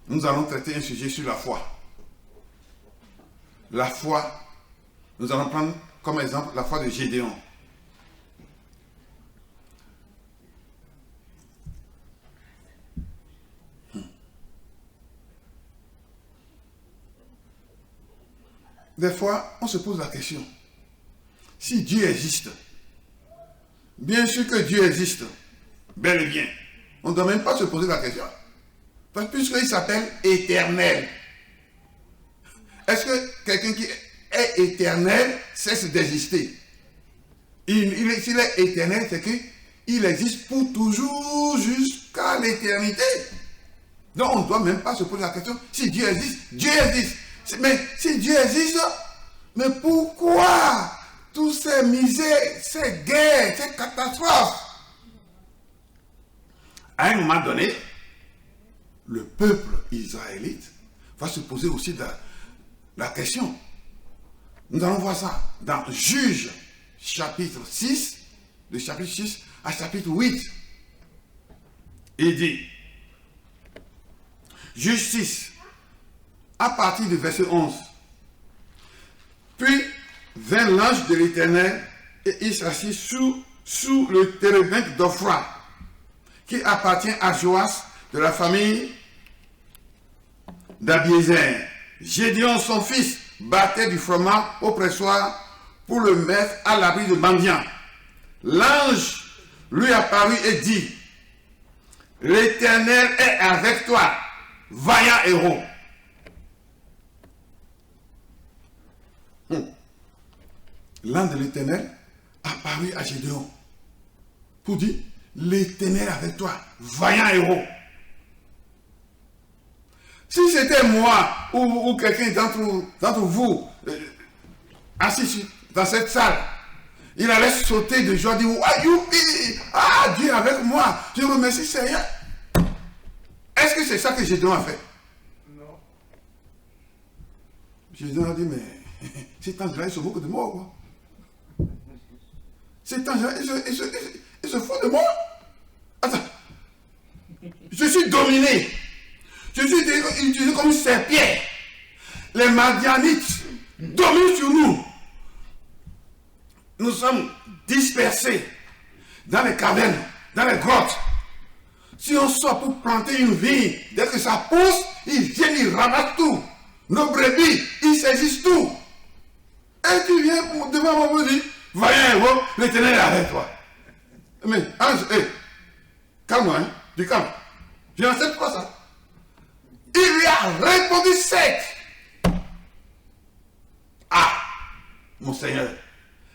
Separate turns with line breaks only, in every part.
nous allons traiter un sujet sur la foi. La foi, nous allons prendre comme exemple la foi de Gédéon. Des fois, on se pose la question, si Dieu existe, bien sûr que Dieu existe, bel et bien, on ne doit même pas se poser la question, parce que puisqu'il s'appelle éternel, est-ce que quelqu'un qui est éternel cesse d'exister? S'il est éternel, c'est qu'il existe pour toujours jusqu'à l'éternité. Donc on ne doit même pas se poser la question, si Dieu existe, Dieu existe. Mais si Dieu existe, mais pourquoi toutes ces misères, ces guerres, ces catastrophes? À un moment donné, le peuple israélite va se poser aussi la question. Nous allons voir ça dans Juges, chapitre 6, de chapitre 6 à chapitre 8. Il dit, Juges 6, à partir du verset 11. Puis vint l'ange de l'Éternel et il s'assit sous le térébinthe d'Ophra, qui appartient à Joas de la famille d'Abiézer. Gédéon, son fils, battait du froment au pressoir pour le mettre à l'abri de mendiants. L'ange lui apparut et dit, l'Éternel est avec toi, vaillant héros. L'ange de l'Éternel apparut à Gédéon pour dire, l'Éternel avec toi, vaillant héros. Si c'était moi ou quelqu'un d'entre vous assis dans cette salle, il allait sauter de joie, dire, ah, youpi, ah, Dieu est avec moi, je remercie Seigneur. Est-ce que c'est ça que Gédéon a fait? Non. Gédéon a dit, mais cet ange-là, il se moque de moi, quoi. Cet ange-là, il se fout de moi. Attends. Je suis dominé. Je suis utilisé comme une serpillère. Les Madianites dominent sur nous. Nous sommes dispersés dans les cavernes, dans les grottes. Si on sort pour planter une vigne, dès que ça pousse, ils viennent, ils ramassent tout. Nos brebis, ils saisissent tout. Et tu viens devant moi pour dire, vaillant héros, l'Éternel est avec toi. Mais, ange, calme-moi, hein, du calme. Je n'accepte pas ça. Il lui a répondu sec. Ah, mon Seigneur,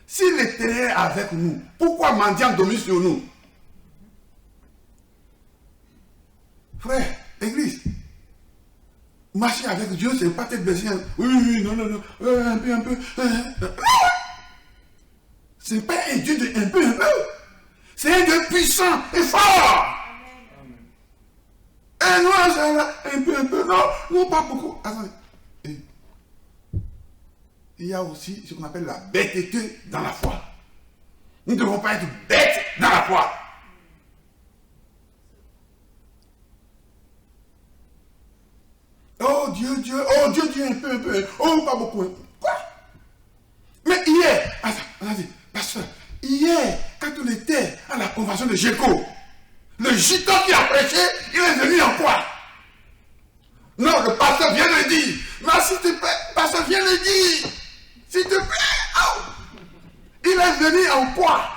si l'Éternel est avec nous, pourquoi mendiant domine sur nous? Frère, Église, marcher avec Dieu, c'est pas tête baissée. Oui, non, un peu. C'est pas un Dieu de un peu. C'est un Dieu puissant et fort. Et nous, un peu, non, pas beaucoup. Attendez. Il y a aussi ce qu'on appelle la bêteté dans la foi. Nous ne devons pas être bêtes dans la foi. Oh Dieu, un peu. Oh, pas beaucoup. Quoi? Mais hier, attendez, pasteur, hier, quand on était à la convention de Géco, le gitan qui a prêché, il est venu en quoi? Non, le pasteur vient le dire. Mais s'il te plaît, pasteur vient le dire. S'il te plaît, oh. Il est venu en quoi?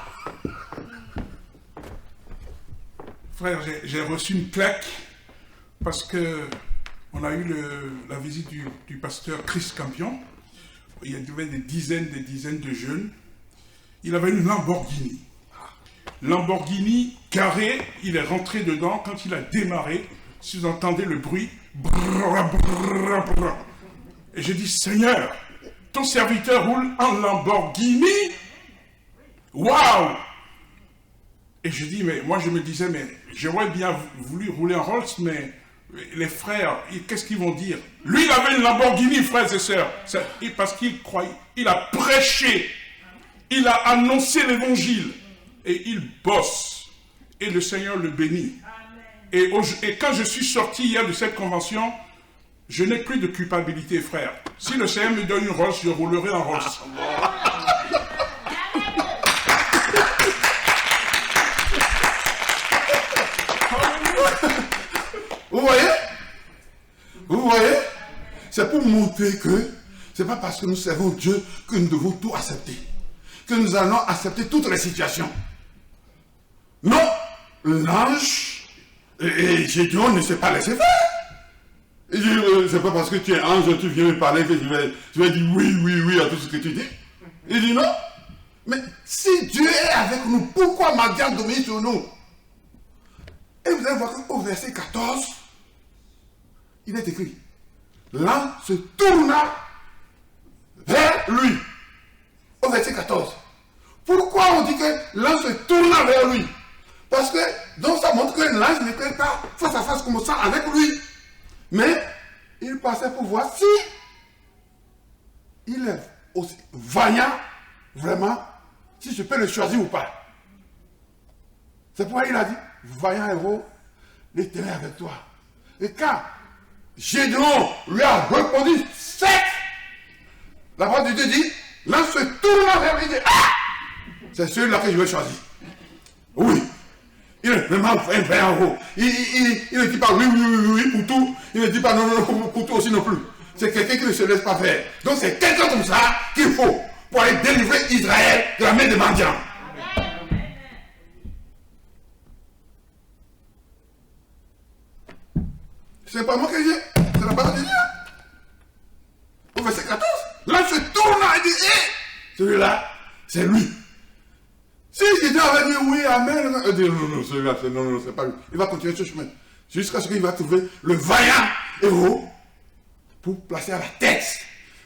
Frère, j'ai reçu une claque parce que on a eu la visite du pasteur Chris Campion. Il y avait des dizaines de jeunes. Il avait une Lamborghini. Lamborghini carré, il est rentré dedans. Quand il a démarré, si vous entendez le bruit, et j'ai dit, Seigneur, ton serviteur roule en Lamborghini. Waouh! Et je dis, mais moi je me disais, mais j'aurais bien voulu rouler en Rolls, mais les frères, qu'est-ce qu'ils vont dire? Lui, il avait une Lamborghini, frères et sœurs. Parce qu'il croyait, il a prêché, il a annoncé l'évangile, et il bosse. Et le Seigneur le bénit. Et quand je suis sorti hier de cette convention, je n'ai plus de culpabilité, frère. Si le Seigneur me donne une rosse, je roulerai en rosse.
Vous voyez? Vous voyez? C'est pour montrer que c'est pas parce que nous servons Dieu que nous devons tout accepter. Que nous allons accepter toutes les situations. Non, l'ange et Gédéon ne s'est pas laissé faire. Il dit, c'est pas parce que tu es ange, tu viens me parler que je vais dire oui à tout ce que tu dis. Il dit non. Mais si Dieu est avec nous, pourquoi Madian domine sur nous? Et vous allez voir qu'au verset 14, il est écrit, l'ange se tourna vers lui. Au verset 14. Pourquoi on dit que l'ange se tourna vers lui? Parce que, donc ça montre que l'ange n'était pas face à face comme ça avec lui. Mais, il passait pour voir si il est aussi vaillant, vraiment, si je peux le choisir ou pas. C'est pourquoi il a dit, vaillant héros, l'Éternel est avec toi. Et quand Gédéon lui a répondu sec, la parole de Dieu dit, l'ange se tourna vers lui et dit, ah, c'est celui-là que je vais choisir. Oui. Il est vraiment un vaillant héros. Il ne dit pas oui pour tout. Il ne dit pas non pour tout aussi non plus. C'est quelqu'un qui ne se laisse pas faire. Donc c'est quelqu'un comme ça qu'il faut pour aller délivrer Israël de la main des mendiants. C'est pas moi qui dis, c'est la parole de Dieu. Au verset 14, là se tourne et dit, celui-là, c'est lui. Si Gédéon avait dit oui, amen, non, celui-là, non, c'est pas lui. Il va continuer ce chemin. Jusqu'à ce qu'il va trouver le vaillant héros pour placer à la tête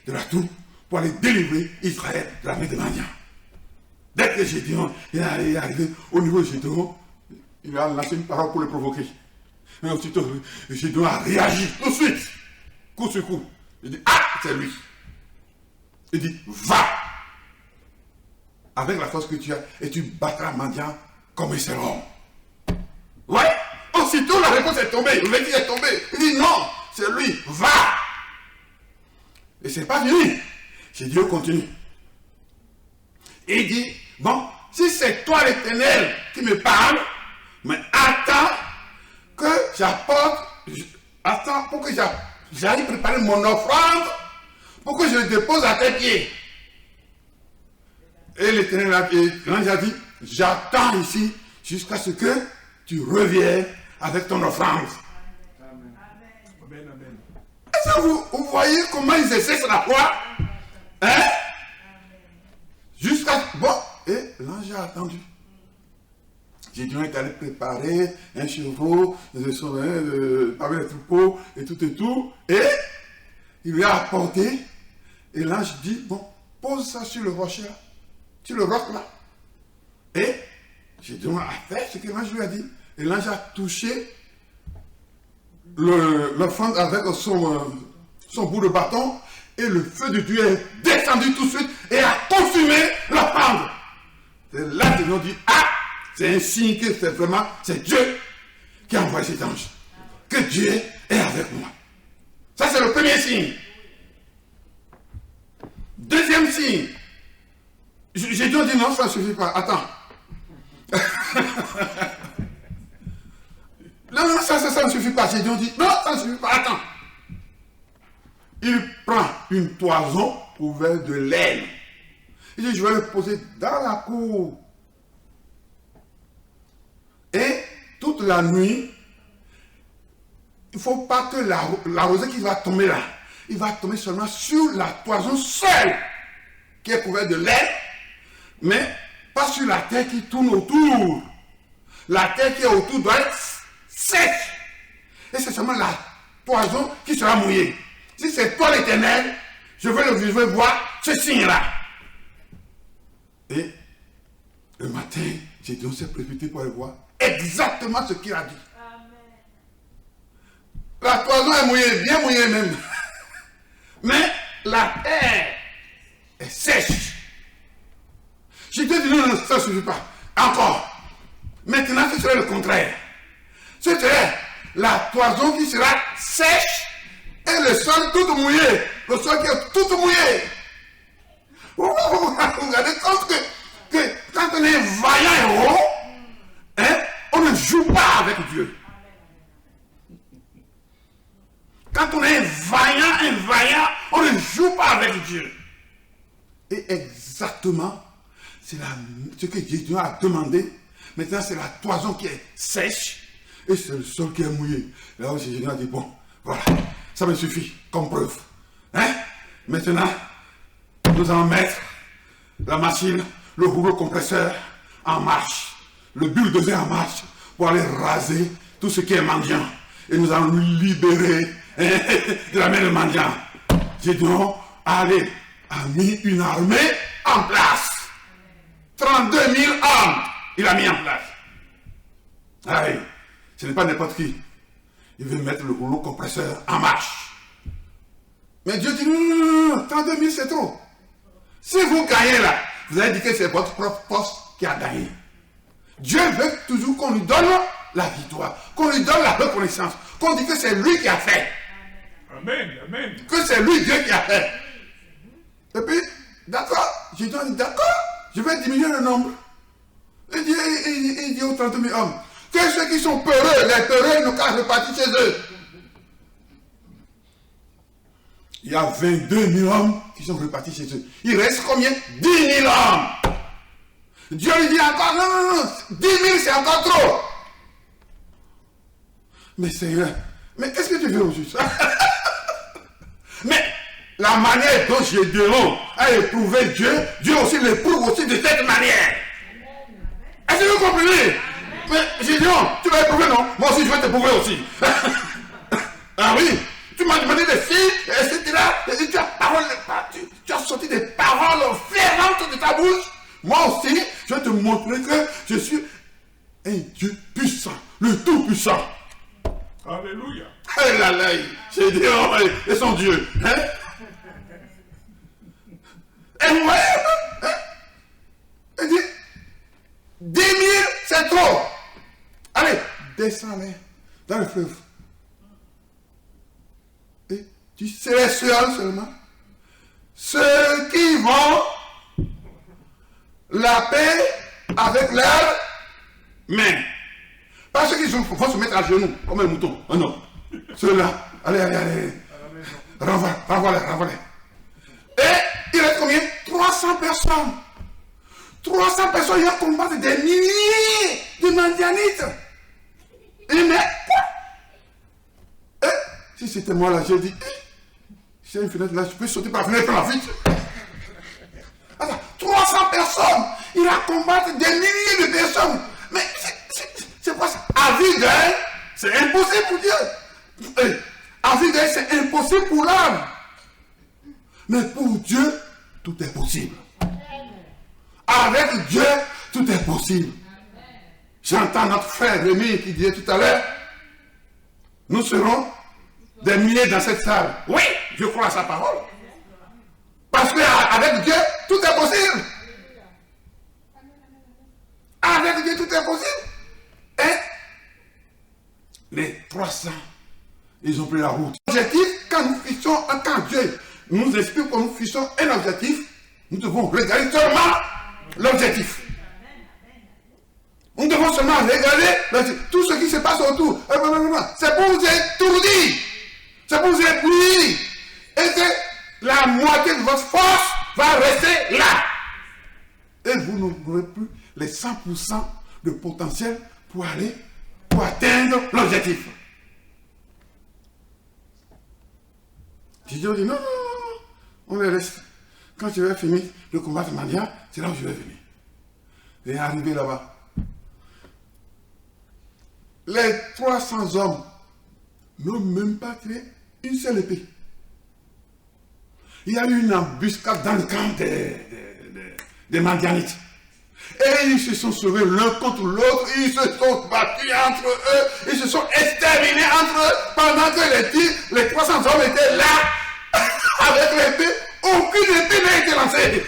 de la troupe pour aller délivrer Israël de la main des mendiants. Dès que Gédéon est arrivé au niveau de Gédéon, il a lancé une parole pour le provoquer. Mais aussitôt, Gédéon a réagi tout de suite, coup sur coup. Il dit, ah, c'est lui. Il dit, va avec la force que tu as et tu battras mendiant comme ils seront. Ouais, aussitôt la réponse est tombée, le dit est tombé. Il dit, non, c'est lui, va. Et c'est pas fini. Gédéon continue. Et il dit, bon, si c'est toi l'Éternel qui me parle, mais attends que j'apporte, attends pour que j'aille préparer mon offrande, pour que je le dépose à tes pieds. Et l'Éternel a dit, j'attends ici jusqu'à ce que tu reviennes avec ton offrande. Amen. Est-ce que vous voyez comment ils exercent la foi? Hein? Jusqu'à... Bon, et l'ange a attendu. Gédéon est allé préparer un chevreau, parmi les troupeaux et tout. Et il lui a apporté. Et l'ange dit, bon, pose ça sur le rocher, sur le roc là. Et Gédéon a fait ce que l'ange lui a dit. Et l'ange a touché l'offrande avec son bout de bâton. Et le feu de Dieu est descendu tout de suite et a consumé l'offrande. Et là, Gédéon dit, ah, c'est un signe que c'est Dieu qui a envoyé cet ange. Que Dieu est avec moi. Ça, c'est le premier signe. Deuxième signe. Gédéon dit non, ça ne suffit pas. Attends. non, ça ne suffit pas. Gédéon dit non, ça ne suffit pas. Attends. Il prend une toison couverte de laine. Il dit, je vais le poser dans la cour. Et toute la nuit, il ne faut pas que la rosée qui va tomber là, il va tomber seulement sur la toison seule, qui est couverte de laine, mais pas sur la terre qui tourne autour. La terre qui est autour doit être sèche. Et c'est seulement la toison qui sera mouillée. Si c'est toi l'Éternel, je veux voir ce signe-là. Et le matin, Gédéon s'est précipité pour aller voir exactement ce qu'il a dit. Amen. La toison est mouillée, bien mouillée même. Mais la terre est sèche. Gédéon dit non, ça ne suffit pas. Encore. Maintenant, ce serait le contraire. Ce serait la toison qui sera sèche et le sol tout mouillé. Le sol qui est tout mouillé. Vous vous rendez compte que quand on est vaillant héros, hein, on ne joue pas avec Dieu. Quand on est vaillant, on ne joue pas avec Dieu. Et exactement, c'est ce que Dieu a demandé. Maintenant, c'est la toison qui est sèche et c'est le sol qui est mouillé. Là aussi, Dieu a dit, bon, voilà, ça me suffit comme preuve. Hein? Maintenant, nous allons mettre la machine, le rouleau compresseur en marche, le bulldozer en marche pour aller raser tout ce qui est mendiant. Et nous allons nous libérer de la main de mendiant. Gédéon, allez, a mis une armée en place. 32 000 hommes, il a mis en place. Allez, ce n'est pas n'importe qui. Il veut mettre le rouleau compresseur en marche. Mais Dieu dit, non, 32 000 c'est trop. Si vous gagnez là, vous allez dire que c'est votre propre poste qui a gagné. Dieu veut toujours qu'on lui donne la victoire, qu'on lui donne la reconnaissance, qu'on dit que c'est lui qui a fait.
Amen, amen.
Que c'est lui Dieu qui a fait. Et puis, d'accord, j'ai dit, d'accord, je vais diminuer le nombre. Il dit aux 30 000 hommes, que ceux qui sont peureux, les peureux n'ont qu'à repartir chez eux. Il y a 22 000 hommes qui sont repartis chez eux. Il reste combien? 10 000 hommes. Dieu lui dit encore, non, 10 000 c'est encore trop. Mais Seigneur, mais qu'est-ce que tu veux au juste? Mais la manière dont Gédéon a éprouvé Dieu, Dieu aussi l'éprouve aussi de cette manière. Est-ce que vous comprenez? Mais Gédéon, tu vas éprouver, non? Moi aussi je vais t'éprouver aussi. Ah oui, tu m'as demandé des filles, etc. Et tu as sorti des paroles ferventes de ta bouche. Moi aussi, je vais te montrer que je suis un Dieu puissant, le tout-puissant.
Alléluia.
Eh là là, Gédéon et son Dieu. Hein? Et vous voyez, hein? Il dit, 10 000, c'est trop. Allez, descends-les dans le fleuve. Et tu serais seul seulement. Ceux qui vont la paix avec leurs mains. Pas ceux qui vont se mettre à genoux comme un mouton. Oh non. Ceux-là, allez. Renvoie-les. Et il reste combien? 300 personnes. 300 personnes, il y a combattre des milliers de Madianites. Et mais quoi? Si c'était moi là, j'ai dit, j'ai une fenêtre là, je peux sauter par la fenêtre la vite. Attends, 300 personnes, il a combattre des milliers de personnes. Mais c'est quoi ça? À vide, hein? C'est impossible pour Dieu. À vide, c'est impossible pour l'homme. Mais pour Dieu, tout est possible. Avec Dieu, tout est possible. J'entends notre frère Rémi qui disait tout à l'heure, nous serons des milliers dans cette salle. Oui, je crois à sa parole. Parce qu'avec Dieu, tout est possible. Avec Dieu, tout est possible. Et les 300, ils ont pris la route. L'objectif, quand Dieu nous explique que nous fixons un objectif, nous devons regarder seulement l'objectif. Nous devons seulement regarder tout ce qui se passe autour. C'est pour vous étourdir. C'est pour vous éblouir. Et que la moitié de votre force va rester là. Et vous n'aurez plus les 100% de potentiel pour atteindre l'objectif. J'ai dit, non, on les laisse. Quand je vais finir le combat de Mandia, c'est là où je vais venir. Et arrivé là-bas. Les 300 hommes n'ont même pas tiré une seule épée. Il y a eu une embuscade dans le camp des Madianites. Et ils se sont sauvés l'un contre l'autre, ils se sont battus entre eux, ils se sont exterminés entre eux, pendant que les 300 hommes étaient là, avec l'épée, aucune épée n'a été lancée.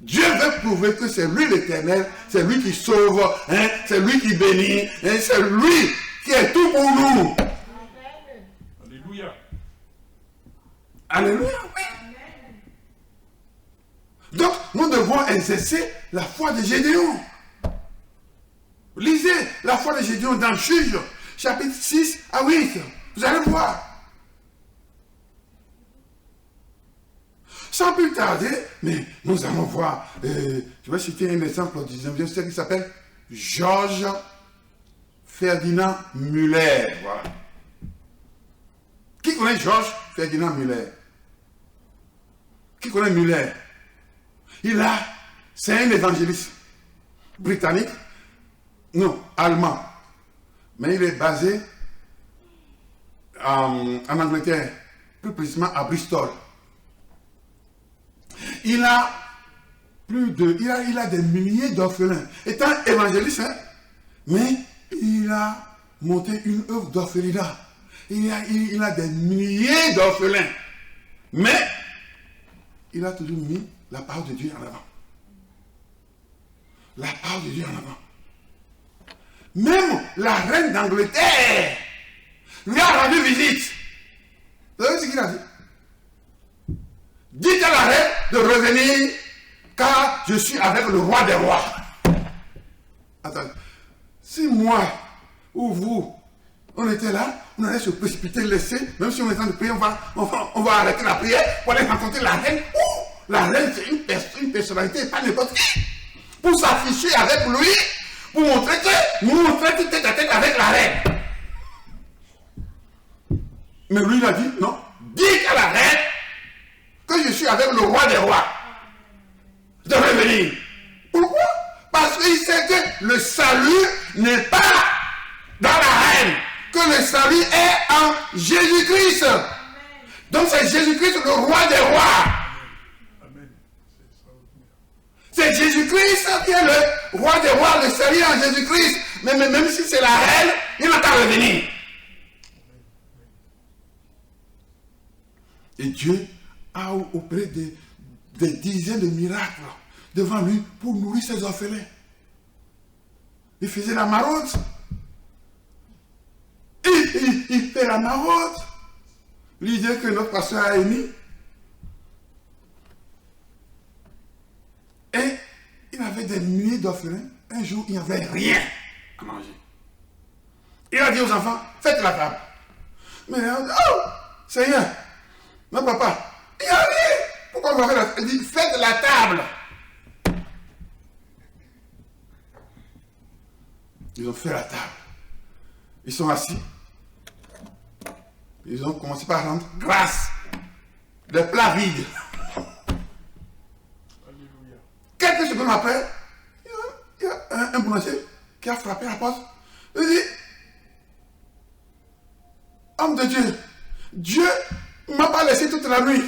Dieu veut prouver que c'est lui l'Éternel, c'est lui qui sauve, hein, c'est lui qui bénit, hein, c'est lui qui est tout pour nous.
Alléluia.
Alléluia. Donc, nous devons exercer la foi de Gédéon. Lisez la foi de Gédéon dans Juge, chapitre 6 à 8. Vous allez voir. Sans plus tarder, mais nous allons voir, je vais citer un exemple du 19e siècle qui s'appelle Georges Ferdinand Müller. Voilà. Qui connaît Georges Ferdinand Müller? Qui connaît Müller? C'est un évangéliste britannique, non, allemand, mais il est basé en Angleterre, plus précisément à Bristol. Il a des milliers d'orphelins. Étant évangéliste, hein, mais il a monté une œuvre d'orphelinat. Il a des milliers d'orphelins. Mais il a toujours mis la parole de Dieu en avant. La parole de Dieu en avant. Même la reine d'Angleterre lui a rendu visite. Vous savez ce qu'il a dit? Dites à la reine de revenir, car je suis avec le roi des rois. Attends, si moi ou vous, on était là, on allait se précipiter, laisser, même si on est en train de prier, on va arrêter la prière pour aller rencontrer la reine. La reine, c'est une personnalité, pas n'importe qui. Pour s'afficher avec lui, pour montrer que nous on traite tête à tête avec la reine. Mais lui, il a dit, non, dites à la reine que je suis avec le roi des rois. De revenir. Pourquoi? Parce qu'il sait que le salut n'est pas dans la reine, que le salut est en Jésus-Christ. Donc c'est Jésus-Christ le roi des rois. C'est Jésus-Christ qui est le roi des rois, le salut en Jésus-Christ. Mais même si c'est la reine, il n'a qu'à revenir. Et Dieu a opéré des dizaines de miracles devant lui pour nourrir ses orphelins. Il faisait la maraude. Il fait la maraude. L'idée que notre pasteur a émis. Et il avait des milliers d'orphelins. Un jour, il n'y avait rien à manger. Il a dit aux enfants, faites la table. Mais, oh, Seigneur, non papa, il n'y a rien. Pourquoi on va faire la table? Il dit, faites la table. Ils ont fait la table. Ils sont assis. Ils ont commencé par rendre grâce. Des plats vides. Quelques secondes après, il y a un boulanger qui a frappé à la porte. Il dit, homme de Dieu, Dieu ne m'a pas laissé toute la nuit.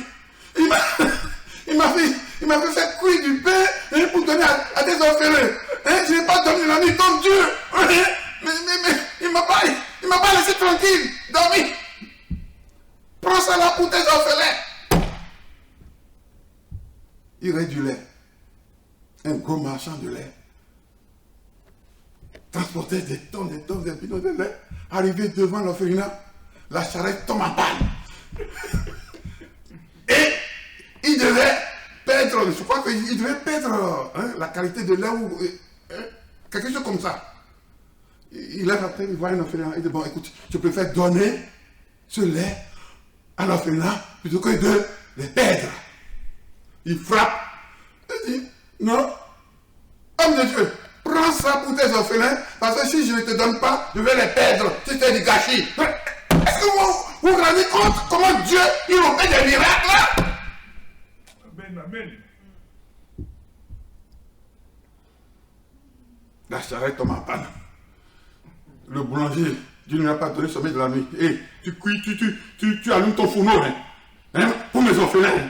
Il m'a fait faire cuire du pain pour donner à des orphelins. Je n'ai pas dormi la nuit comme Dieu. Mais il ne m'a pas laissé tranquille, dormir. Prends ça là pour tes orphelins. Il reste du lait. Un gros marchand de lait transportait des tonnes, des bidons de lait. Arrivé devant l'orphelinat, la charrette tombe en panne. Et il devait perdre, je crois qu'il devait perdre la qualité de lait ou quelque chose comme ça. Il lève la tête, il voit un orphelinat. Il dit, bon, écoute, je préfère donner ce lait à l'orphelinat plutôt que de les perdre. Il frappe. Il dit, non, homme de Dieu, prends ça pour tes orphelins, parce que si je ne te donne pas, je vais les perdre. C'est du gâchis. Est-ce que vous vous rendez compte comment Dieu, il opère des miracles là?
Amen, amen.
La charrette tombe en panne. Le boulanger, Dieu ne lui a pas donné sommeil de la nuit. Et tu allumes ton fourneau pour mes orphelins.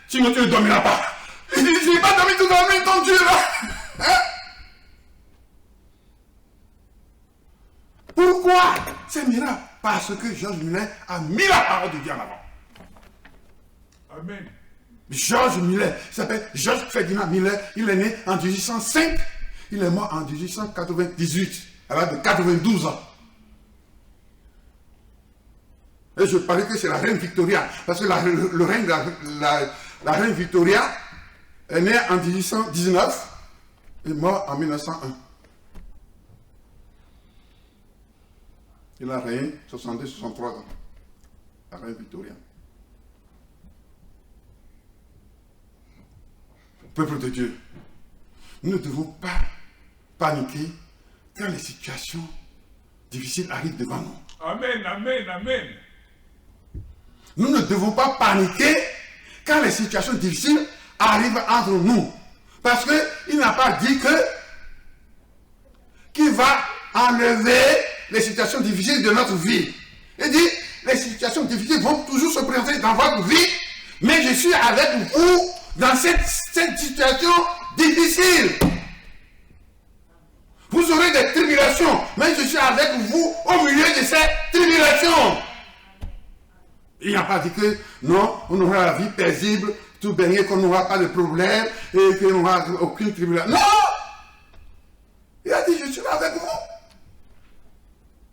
Sinon tu ne dormiras pas. Je n'ai pas dormi toute la nuit, ton Dieu là. Pourquoi c'est miracle? Parce que Georges Muller a mis la parole de Dieu en avant.
Amen.
George Miller, il s'appelle George Ferdinand Miller, il est né en 1805, il est mort en 1898, à l'âge de 92 ans. Et je parlais que c'est la reine Victoria, parce que le règne de la reine Victoria est née en 1819 et mort en 1901. Il a régné 62-63 ans, la reine Victoria. Peuple de Dieu, nous ne devons pas paniquer quand les situations difficiles arrivent devant nous.
Amen, amen, amen.
Nous ne devons pas paniquer quand les situations difficiles arrivent entre nous. Parce qu'il n'a pas dit qu'il va enlever les situations difficiles de notre vie. Il dit, les situations difficiles vont toujours se présenter dans votre vie, mais je suis avec vous dans cette situation difficile. Vous aurez des tribulations, mais je suis avec vous au milieu de ces tribulations. Il n'a pas dit que non, on aura la vie paisible, tout baigné, qu'on n'aura pas de problème et qu'on n'aura aucune tribulation. Non! Il a dit, je serai avec vous.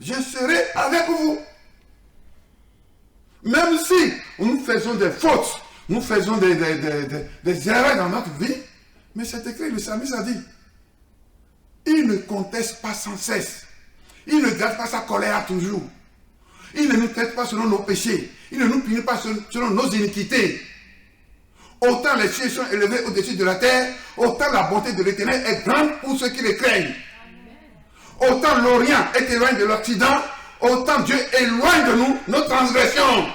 Je serai avec vous. Même si nous faisons des fautes, nous faisons des erreurs dans notre vie, mais c'est écrit, le psalmiste a dit, il ne conteste pas sans cesse. Il ne garde pas sa colère toujours. Il ne nous traite pas selon nos péchés. Il ne nous punit pas selon nos iniquités. Autant les cieux sont élevés au-dessus de la terre, autant la bonté de l'Éternel est grande pour ceux qui les craignent. Autant l'Orient est éloigné de l'Occident, autant Dieu éloigne de nous nos transgressions.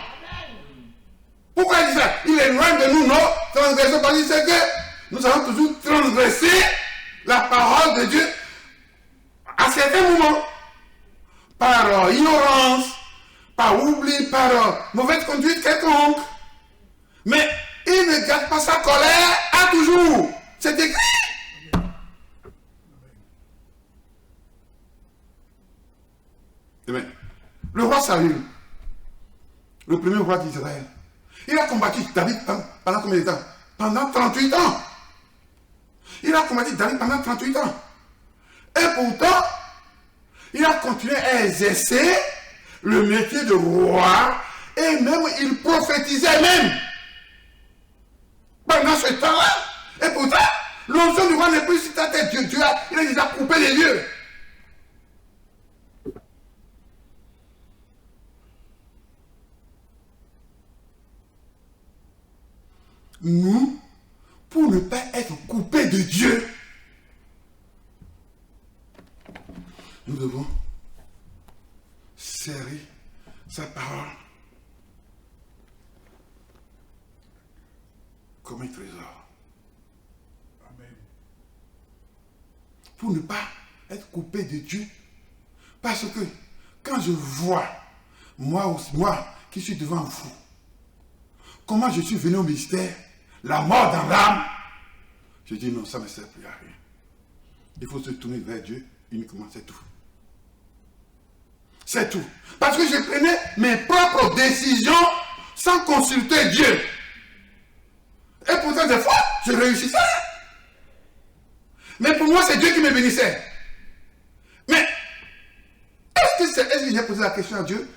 Pourquoi il dit ça? Il éloigne de nous nos transgressions parce qu'il sait que nous avons toujours transgressé la parole de Dieu à certains moments. Par ignorance, par oubli, par mauvaise conduite quelconque. Mais il ne garde pas sa colère à toujours. C'est écrit. Amen. Le roi Saül, le premier roi d'Israël, il a combattu David pendant combien de temps? Pendant 38 ans. Il a combattu David pendant 38 ans. Et pourtant, il a continué à exercer le métier de roi et même il prophétisait même pendant ce temps-là. Et pourtant, l'onction du roi n'est plus sur ta tête. Dieu il a déjà coupé les yeux. Nous, pour ne pas être coupés de Dieu, nous devons serrer sa parole comme un trésor.
Amen.
Pour ne pas être coupé de Dieu. Parce que quand je vois, moi qui suis devant vous, comment je suis venu au mystère, la mort dans l'âme, je dis non, ça ne me sert plus à rien. Il faut se tourner vers Dieu uniquement, c'est tout. C'est tout. Parce que je prenais mes propres décisions sans consulter Dieu. Et pourtant, des fois, je réussissais. Mais pour moi, c'est Dieu qui me bénissait. Mais, est-ce que j'ai posé la question à Dieu?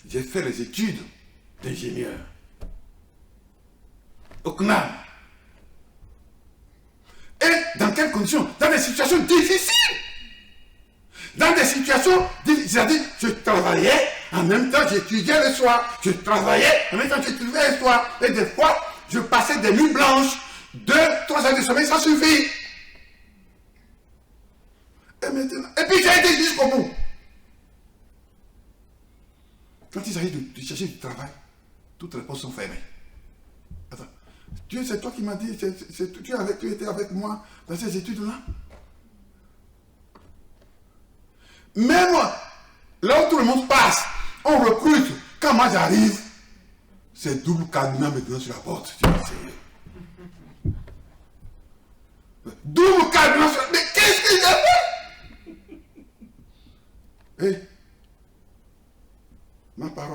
J'ai fait les études d'ingénieur au CNAM. Et dans quelles conditions? Dans des situations difficiles. Dans des situations difficiles. C'est-à-dire, je travaillais, en même temps j'étudiais le soir. Je travaillais, en même temps j'étudiais le soir. Et des fois, je passais des nuits blanches. 2-3 heures de sommeil, ça suffit. Et maintenant, et puis j'ai été jusqu'au bout. Quand il s'agit de chercher du travail, toutes les portes sont fermées. Attends, Dieu, c'est toi qui m'as dit, tu étais avec moi dans ces études-là. Même là où tout le monde passe, on recrute. Quand moi j'arrive, c'est double cadenas maintenant sur la porte. Tu vois, sérieux. Double cadenas sur la porte. Mais qu'est-ce que j'ai fait? Ma parole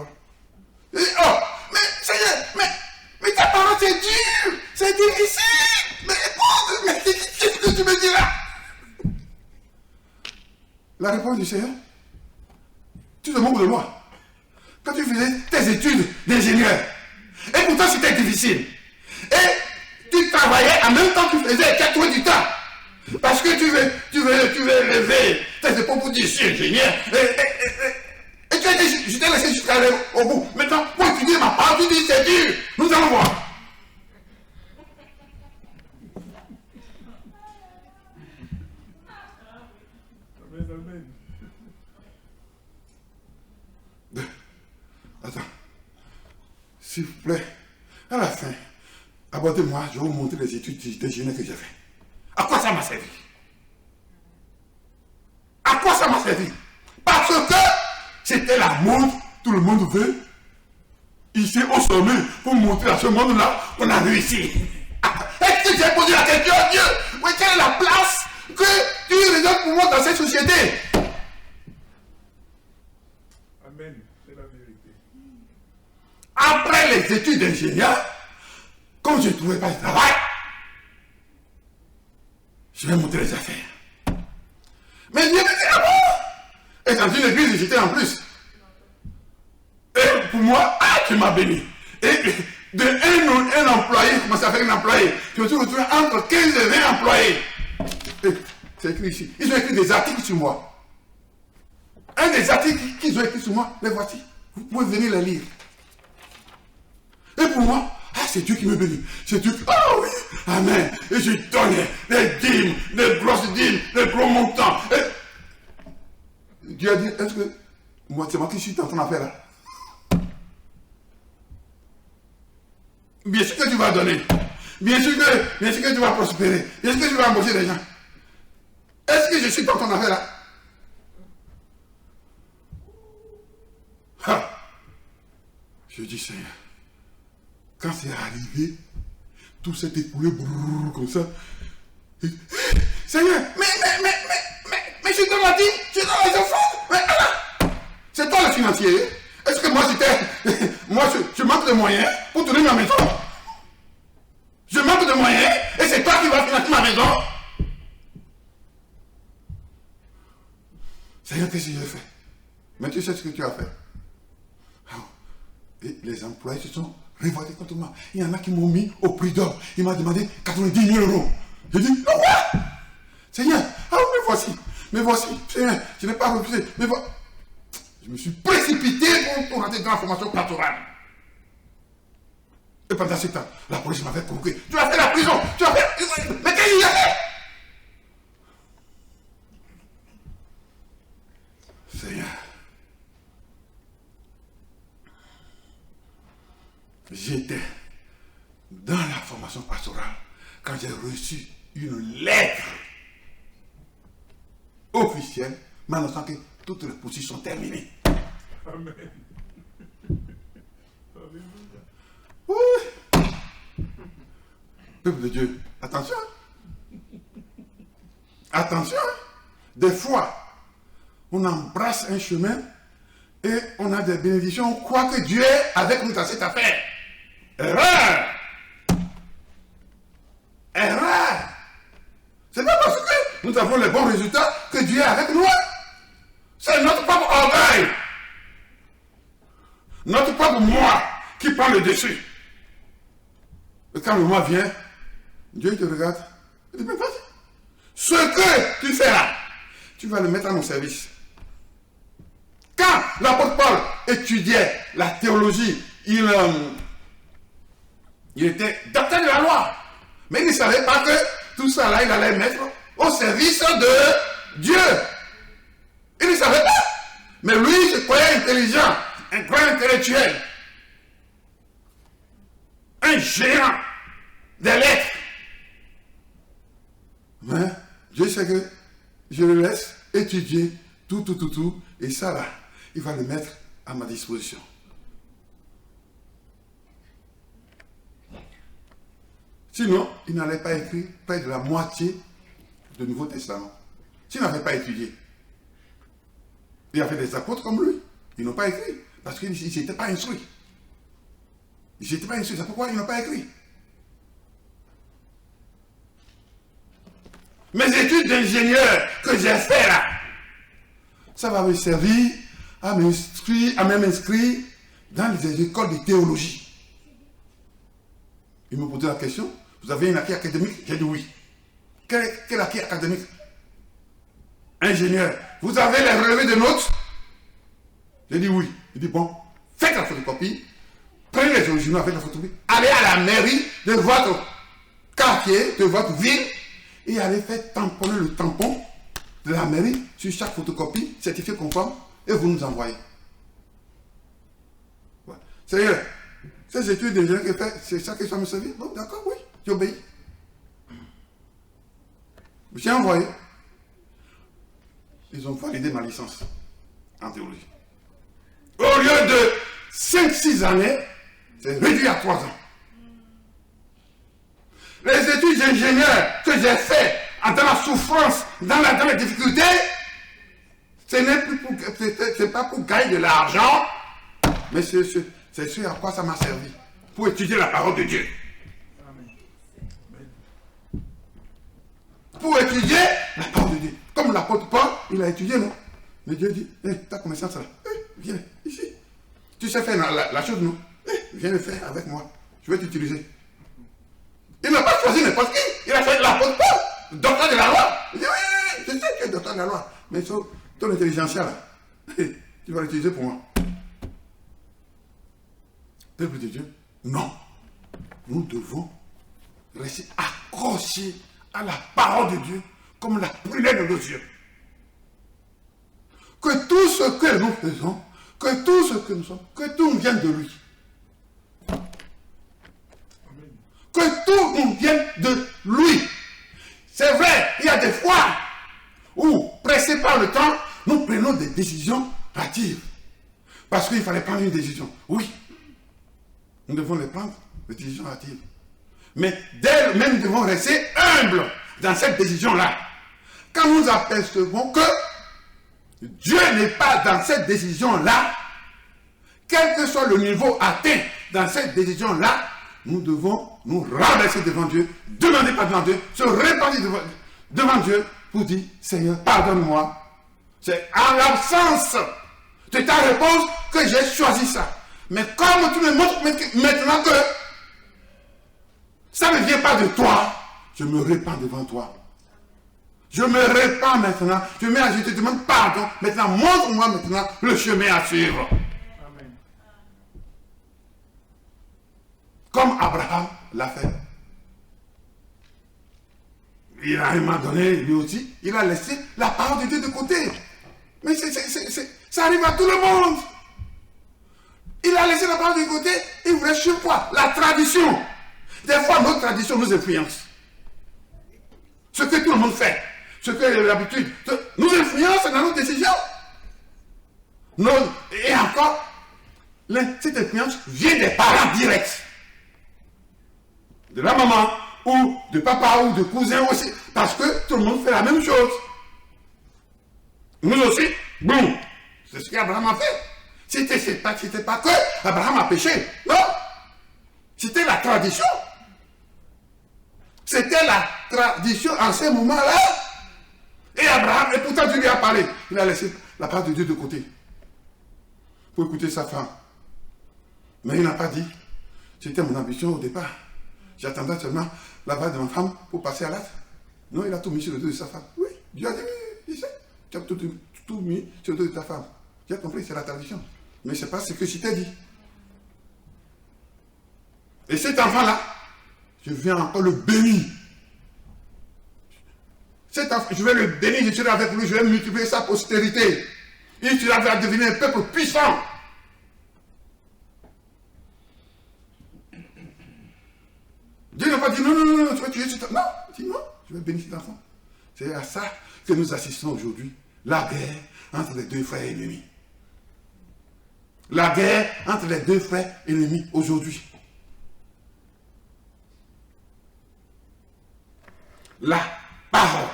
La réponse du Seigneur, tu te moques de moi. Quand tu faisais tes études d'ingénieur, et pourtant c'était difficile. Et tu travaillais en même temps que tu faisais, tu as trouvé du temps. Parce que tu veux lever tes épaules pour dire je suis ingénieur. Et tu as dit, je t'ai laissé jusqu'à aller au bout. Maintenant, pour étudier ma parole, tu dis c'est dur. Nous allons voir.
Amen.
Attends. S'il vous plaît, à la fin, abordez-moi, je vais vous montrer les études d'ingénieur que j'ai fait. À quoi ça m'a servi? À quoi ça m'a servi? Parce que c'était la mode, tout le monde veut. Ici au sommet, pour montrer à ce monde-là qu'on a réussi. Est-ce que j'ai posé la question à Dieu? Oui, quelle est la place que tu réserves pour moi dans cette société?
Amen, c'est la vérité.
Après les études d'ingénieur, comme je ne trouvais pas de travail, je vais monter les affaires. Mais Dieu me dit, ah bon? Et dans une église, j'étais en plus. Et pour moi, tu m'as béni. Et de un employé, je commençais à faire un employé. Je me suis retrouvé entre 15 et 20 employés. Et c'est écrit ici. Ils ont écrit des articles sur moi. Un des articles qu'ils ont écrit sur moi, les voici. Vous pouvez venir les lire. Et pour moi, c'est Dieu qui me bénit. C'est Dieu qui... Oh oui, amen. Et je donnais des dîmes, des grosses dîmes, des gros montants. Et Dieu a dit, est-ce que moi, c'est moi qui suis dans ton affaire là? Bien sûr que tu vas donner. Bien sûr que tu vas prospérer. Bien sûr que tu vas embaucher des gens. Est-ce que je suis dans ton affaire là? Je dis, Seigneur, quand c'est arrivé, tout s'est écoulé comme ça. Et, Seigneur, mais je te l'ai dit, je te l'ai offert. Mais Allah, c'est toi le financier. Est-ce que moi je manque de moyens pour tourner ma maison? Je manque de moyens et c'est toi qui vas financer ma maison? Seigneur, qu'est-ce que j'ai fait? Mais tu sais ce que tu as fait. Et les employés se sont révoltés contre moi. Il y en a qui m'ont mis au prix d'or. Il m'a demandé 90 000 euros. J'ai dit, oh ouais! Seigneur, me voici, Seigneur, je n'ai pas refusé, mais voilà. Je me suis précipité pour rentrer dans la formation pastorale. Et pendant ce temps, la police m'avait convoqué. Tu as fait la prison, tu as fait... Mais qu'est-ce qu'il a fait? Seigneur, j'étais dans la formation pastorale quand j'ai reçu une lettre officielle m'annonçant que toutes les poursuites sont terminées.
Amen.
Oui. Peuple de Dieu, attention. Attention. Des fois, on embrasse un chemin et on a des bénédictions. On croit que Dieu est avec nous dans cette affaire. Erreur. Erreur. C'est pas parce que nous avons les bons résultats que Dieu est avec nous. C'est notre propre orgueil. Notre propre moi qui prend le dessus. Et quand le moi vient, Dieu te regarde. Il dit, mais vas-y. Ce que tu fais là, tu vas le mettre à mon service. Quand l'apôtre Paul étudiait la théologie, il était docteur de la loi. Mais il ne savait pas que tout ça là, il allait mettre au service de Dieu. Il ne savait pas. Mais lui, il se croyait intelligent, un grand intellectuel, un géant des lettres. Mais Dieu sait que je le laisse étudier tout, et ça là, il va le mettre à ma disposition. Sinon, il n'allait pas écrire près de la moitié du Nouveau Testament. S'il n'avait pas étudié. Il y avait des apôtres comme lui. Ils n'ont pas écrit. Parce qu'ils n'étaient pas instruits. Ils n'étaient pas instruits. C'est pourquoi ils n'ont pas écrit. Mes études d'ingénieur que j'ai fait là, ça va me servir à m'inscrire dans les écoles de théologie. Il me posait la question, vous avez un acquis académique? J'ai dit oui. Quel acquis académique? Ingénieur. Vous avez les relevés de notes? J'ai dit oui. Il dit bon, faites la photocopie, prenez les originaux avec la photocopie, allez à la mairie de votre quartier, de votre ville, et allez faire tamponner le tampon de la mairie sur chaque photocopie, certifié conforme, et vous nous envoyez. Voilà. C'est ces études d'ingénieur que fait, c'est ça que ça me servir? Bon, d'accord, oui, j'obéis. J'ai envoyé. Ils ont validé ma licence en théologie. Au lieu de 5-6 années, c'est réduit à 3 ans. Les études d'ingénieur que j'ai fait dans la souffrance, dans la difficulté, ce n'est pas pour gagner de l'argent, mais c'est ce à quoi ça m'a servi. Pour étudier la parole de Dieu. Pour étudier la parole de Dieu. Comme l'apôtre Paul, il a étudié, non? Mais Dieu dit, ta connaissance là, viens ici. Tu sais faire la chose, non? Viens le faire avec moi. Je vais t'utiliser. Il n'a pas choisi n'importe qui. Il a choisi l'apôtre Paul, docteur de la loi. Il dit, oui, je sais que tu es docteur de la loi. Mais ton intelligentsia là, tu vas l'utiliser pour moi. Peuple de Dieu, non. Nous devons rester accrochés à la parole de Dieu comme la prunelle de nos yeux. Que tout ce que nous faisons, que tout ce que nous sommes, que tout nous vienne de lui. Que tout nous vienne de lui. C'est vrai, il y a des fois où, pressés par le temps, nous prenons des décisions hâtives. Parce qu'il fallait prendre une décision. Oui, nous devons les prendre, des décisions hâtives. Mais d'elles-mêmes, nous devons rester humbles dans cette décision-là. Quand nous apercevons que Dieu n'est pas dans cette décision-là, quel que soit le niveau atteint dans cette décision-là, nous devons nous rabaisser devant Dieu, demander pardon à Dieu, se repentir devant Dieu pour dire, Seigneur, pardonne-moi. C'est en l'absence de ta réponse que j'ai choisi ça. Mais comme tu me montres maintenant que ça ne vient pas de toi, je me répands devant toi. Je me répands maintenant. Je te demande pardon. Maintenant, montre-moi maintenant le chemin à suivre. Amen. Comme Abraham l'a fait. Il a un moment donné, lui aussi, il a laissé la parole de Dieu de côté. Mais ça arrive à tout le monde. Il a laissé la parole de côté, il voulait suivre quoi? La tradition. Des fois, notre tradition nous influence. Ce que tout le monde fait, ce que l'habitude nous influence dans nos décisions. Et encore, cette influence vient des parents directs. De la maman, ou de papa, ou de cousin aussi. Parce que tout le monde fait la même chose. Nous aussi, boum. C'est ce qu'Abraham a fait. C'était pas que Abraham a péché. Non. C'était la tradition. C'était la tradition en ce moment-là. Et Abraham, et pourtant Dieu lui a parlé. Il a laissé la parole de Dieu de côté. Pour écouter sa femme. Mais il n'a pas dit. C'était mon ambition au départ. J'attendais seulement la parole de ma femme pour passer à l'acte. Non, il a tout mis sur le dos de sa femme. Oui, Dieu a dit, oui, il sait. Tu as tout mis sur le dos de ta femme. Tu as compris, c'est la tradition. Mais ce n'est pas ce que je t'ai dit. Et cet enfant-là, je viens encore le bénir. Cet enfant, je vais le bénir, je serai avec lui, je vais multiplier sa postérité. Il va devenir un peuple puissant. Dieu n'a pas dit non, tu vas tuer cet enfant. Non, il dit non, je vais bénir cet enfant. C'est à ça que nous assistons aujourd'hui. La guerre entre les deux frères ennemis. La guerre entre les deux frères ennemis aujourd'hui. La parole.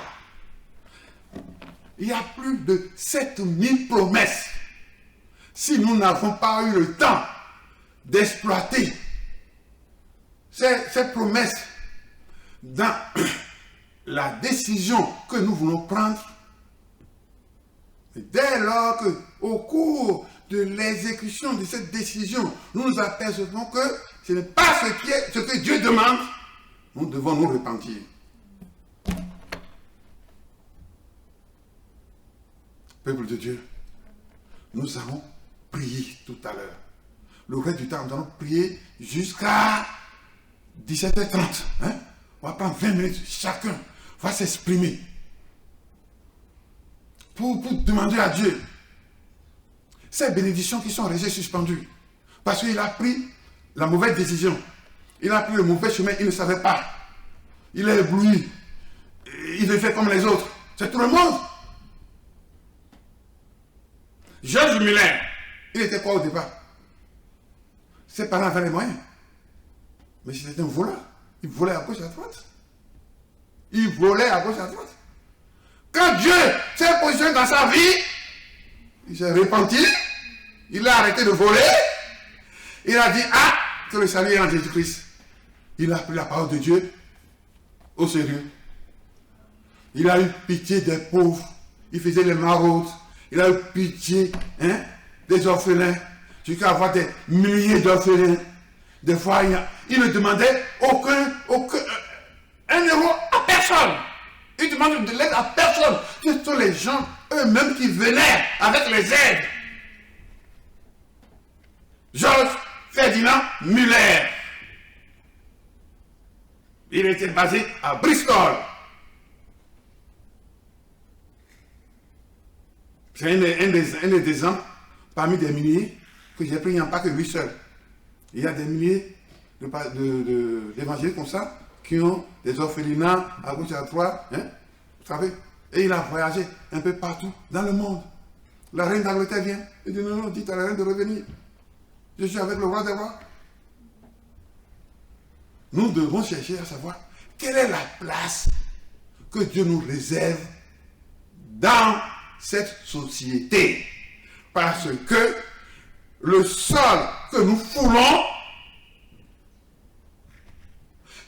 Il y a plus de 7000 promesses. Si nous n'avons pas eu le temps d'exploiter ces promesses dans la décision que nous voulons prendre, Et dès lors que, au cours de l'exécution de cette décision, nous nous apercevons que ce n'est pas ce que Dieu demande, nous devons nous repentir. Peuple de Dieu, nous allons prier tout à l'heure. Le reste du temps, nous allons prier jusqu'à 17h30. Hein? On va prendre 20 minutes, chacun va s'exprimer pour demander à Dieu ces bénédictions qui sont restées suspendues. Parce qu'il a pris la mauvaise décision. Il a pris le mauvais chemin, il ne savait pas. Il est ébloui. Il est fait comme les autres. C'est tout le monde. Georges Muller, il était quoi au départ? Ses parents avaient les moyens. Mais c'était un voleur. Il volait à gauche et à droite. Il volait à gauche et à droite. Quand Dieu s'est positionné dans sa vie, il s'est repenti, il a arrêté de voler, il a dit, ah, que le salut est en Jésus-Christ. Il a pris la parole de Dieu au sérieux. Il a eu pitié des pauvres, il faisait les maraudes, il a eu pitié des orphelins, jusqu'à avoir des milliers d'orphelins. Des fois, il ne demandait aucun euro à personne. Il demande de l'aide à personne. Ce sont les gens eux-mêmes qui venaient avec les aides. Georges Ferdinand Muller. Il était basé à Bristol. C'est un des exemples parmi des milliers que j'ai pris, il n'y en a pas que lui seul. Il y a des milliers d'évangélistes comme ça qui ont des orphelinats à gauche et à droite, hein, vous savez. Et il a voyagé un peu partout dans le monde. La reine d'Angleterre vient. Il dit non, dites à la reine de revenir. Je suis avec le roi des rois. Nous devons chercher à savoir quelle est la place que Dieu nous réserve dans cette société. Parce que le sol que nous foulons,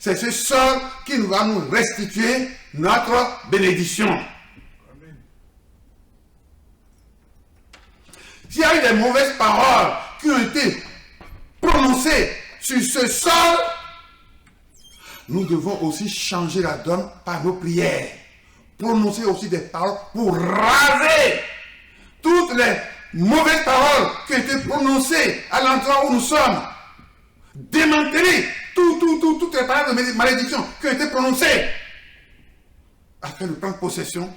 c'est ce sol qui va nous restituer notre bénédiction. Amen. S'il y a eu des mauvaises paroles qui ont été prononcées sur ce sol, nous devons aussi changer la donne par nos prières. Prononcer aussi des paroles pour raser toutes les mauvaises paroles qui ont été prononcées à l'endroit où nous sommes. Démanteler toutes les paroles de malédiction qui ont été prononcées afin de prendre possession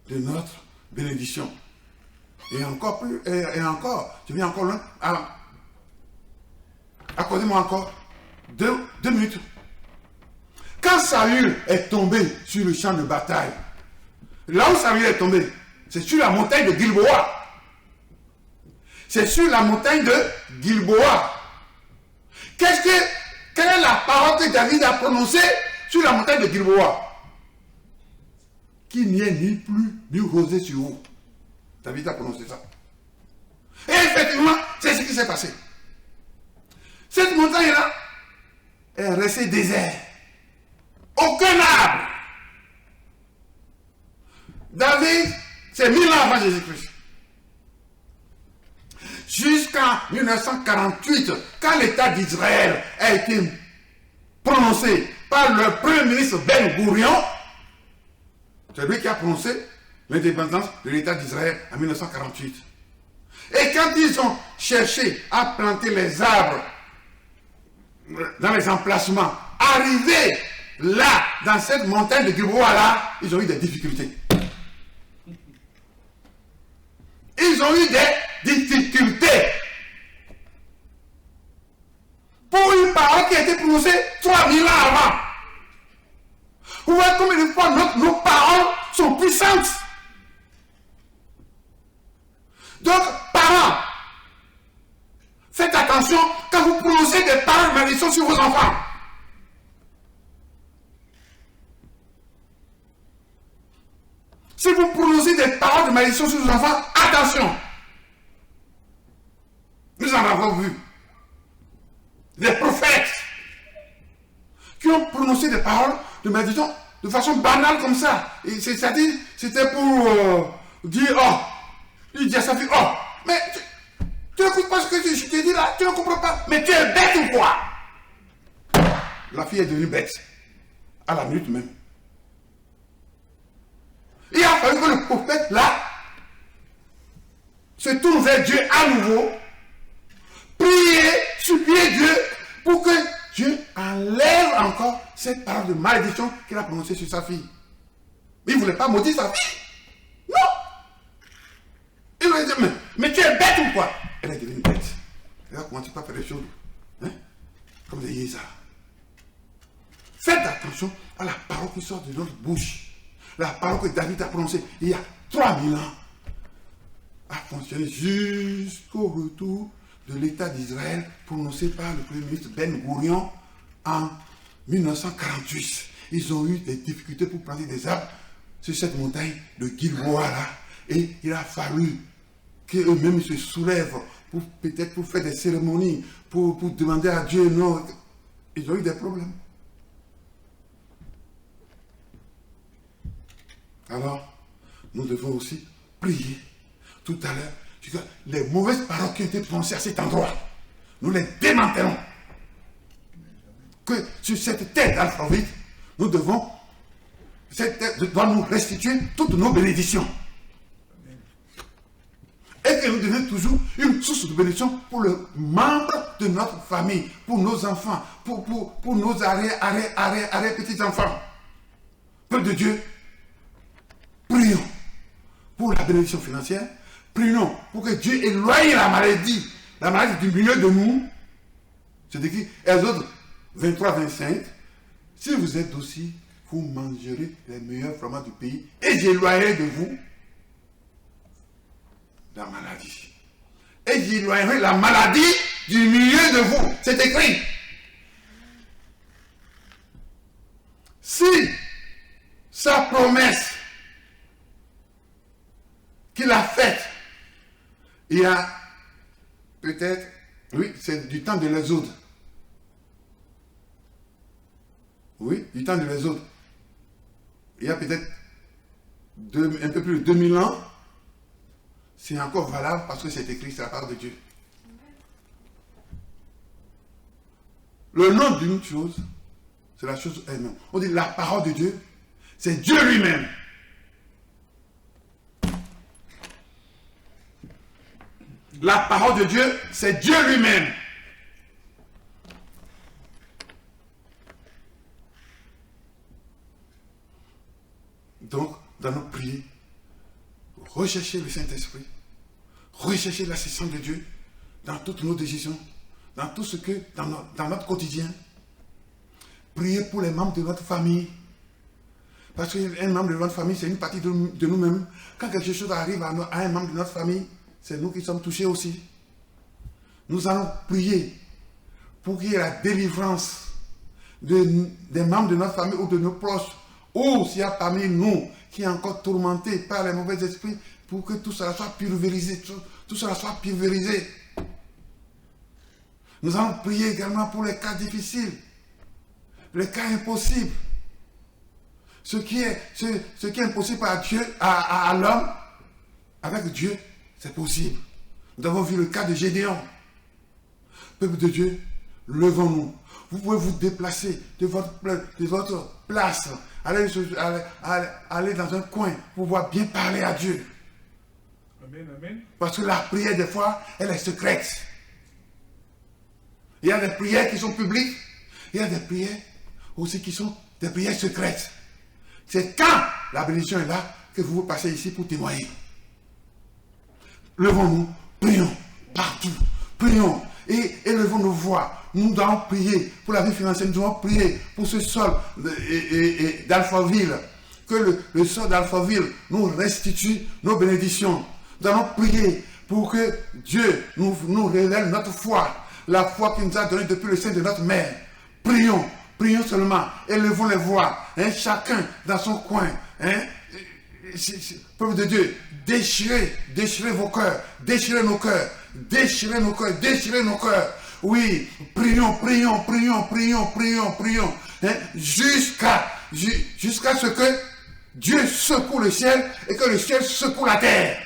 de notre bénédiction. Et encore plus, et encore, je viens encore loin. Accordez-moi encore deux minutes. Quand Saül est tombé sur le champ de bataille, là où Saül est tombé, c'est sur la montagne de Gilboa. C'est sur la montagne de Gilboa. Quelle est la parole que David a prononcée sur la montagne de Gilboa? Qu'il n'y ait ni pluie ni rosée sur vous. David a prononcé ça. Et effectivement, c'est ce qui s'est passé. Cette montagne-là est restée déserte. Aucun arbre. David, c'est 1000 ans avant Jésus-Christ. Jusqu'en 1948, quand l'État d'Israël a été prononcé par le Premier ministre Ben Gourion, c'est lui qui a prononcé l'indépendance de l'État d'Israël en 1948. Et quand ils ont cherché à planter les arbres dans les emplacements, arrivés là, dans cette montagne de Gilboa là, ils ont eu des difficultés. Ils ont eu des difficultés. Pour une parole qui a été prononcée 3000 ans avant. Vous voyez combien de fois nos paroles sont puissantes. Donc, parents, faites attention quand vous prononcez des paroles de malédiction sur vos enfants. Si vous prononcez des paroles de malédiction sur vos enfants, attention. Nous en avons vu. Des prophètes qui ont prononcé des paroles de malédiction de façon banale comme ça. C'est-à-dire, c'était pour dire, oh, il dit à sa fille, oh, mais tu n'écoutes pas ce que je te dis là, tu ne comprends pas, mais tu es bête ou quoi? La fille est devenue bête, à la minute même. Il a fallu que le prophète là se tourne vers Dieu à nouveau, prier, supplier Dieu pour que Dieu enlève encore cette parole de malédiction qu'il a prononcée sur sa fille. Il ne voulait pas maudire sa fille. Non. Il lui a dit, mais tu es bête ou quoi? Elle est devenue bête. Elle a commencé à faire des choses, hein, comme des yézards. Faites attention à la parole qui sort de notre bouche. La parole que David a prononcée il y a 3000 ans a fonctionné jusqu'au retour de l'État d'Israël prononcé par le Premier ministre Ben Gourion en 1948. Ils ont eu des difficultés pour planter des arbres sur cette montagne de Gilboa là. Et il a fallu qu'eux-mêmes se soulèvent pour peut-être pour faire des cérémonies, pour demander à Dieu. Non, ils ont eu des problèmes. Alors, nous devons aussi prier. Tout à l'heure, les mauvaises paroles qui ont été prononcées à cet endroit, nous les démantelons. Que sur cette terre d'Alphaville, nous devons, cette terre doit nous restituer toutes nos bénédictions. Et que nous devions toujours une source de bénédiction pour le membre de notre famille, pour nos enfants, pour nos petits-enfants. Peuple de Dieu, prions pour la bénédiction financière. Prions pour que Dieu éloigne la maladie du milieu de nous. C'est écrit, Exode 23-25. Si vous êtes aussi, vous mangerez les meilleurs fromages du pays et j'éloignerai de vous la maladie. Et j'éloignerai la maladie du milieu de vous. C'est écrit. Si sa promesse qu'il a faite, il y a peut-être, oui, c'est du temps de l'Exode. Oui, du temps de l'Exode. Il y a peut-être un peu plus de 2000 ans. C'est encore valable parce que c'est écrit sur la parole de Dieu. Le nom d'une chose, c'est la chose elle-même. On dit la parole de Dieu, c'est Dieu lui-même. La parole de Dieu, c'est Dieu lui-même. Donc, dans nos prières, rechercher le Saint-Esprit, rechercher l'assistance de Dieu dans toutes nos décisions, dans tout ce que, dans notre quotidien. Prier pour les membres de notre famille. Parce qu'un membre de notre famille, c'est une partie de nous-mêmes. Quand quelque chose arrive à un membre de notre famille, c'est nous qui sommes touchés aussi. Nous allons prier pour qu'il y ait la délivrance des membres de notre famille ou de nos proches. Ou s'il y a parmi nous qui est encore tourmenté par les mauvais esprits, pour que tout cela soit pulvérisé. Tout cela soit pulvérisé. Nous allons prier également pour les cas difficiles, les cas impossibles. Ce qui est impossible à Dieu, à l'homme, avec Dieu, c'est possible. Nous avons vu le cas de Gédéon. Peuple de Dieu, levons-nous. Vous pouvez vous déplacer de votre place, aller dans un coin pour pouvoir bien parler à Dieu.
Amen, amen.
Parce que la prière, des fois, elle est secrète. Il y a des prières qui sont publiques. Il y a des prières aussi qui sont des prières secrètes. C'est quand la bénédiction est là que vous passez ici pour témoigner. Levons-nous, prions partout, prions et élevons nos voix. Nous devons prier pour la vie financière, nous devons prier pour ce sol d'Alphaville, que le sol d'Alphaville nous restitue nos bénédictions. Nous allons prier pour que Dieu nous révèle notre foi, la foi qu'il nous a donnée depuis le sein de notre mère. Prions, prions seulement, élevons les voix, hein, chacun dans son coin. Hein. Peuple de Dieu, déchirez vos cœurs, déchirez nos cœurs, déchirez nos cœurs, déchirez nos cœurs. Oui, prions, prions, prions, prions, prions, prions, hein, jusqu'à ce que Dieu secoue le ciel et que le ciel secoue la terre.